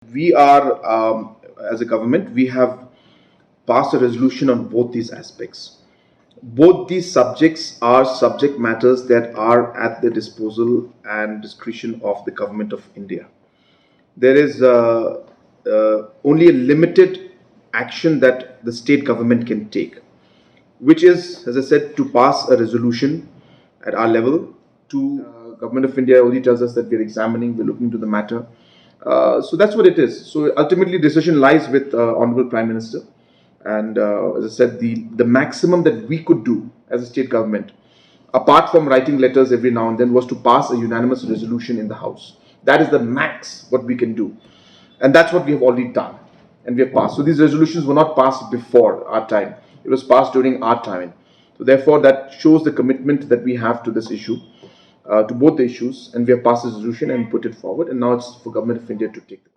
We are, as a government, we have passed a resolution on both these aspects. Both these subjects are subject matters that are at the disposal and discretion of the government of India. There is only a limited action that the state government can take, which is, as I said, to pass a resolution at our level to government of India only tells us that we're examining, we're looking into the matter. So that's what it is. So ultimately, decision lies with Honorable Prime Minister. And as I said, the maximum that we could do as a state government, apart from writing letters every now and then, was to pass a unanimous resolution in the House. That is the max what we can do. And that's what we have already done. And we have passed. So these resolutions were not passed before our time. It was passed during our time. So therefore, that shows the commitment that we have to this issue, to both the issues. And we have passed this resolution and put it forward. And now it's for Government of India to take the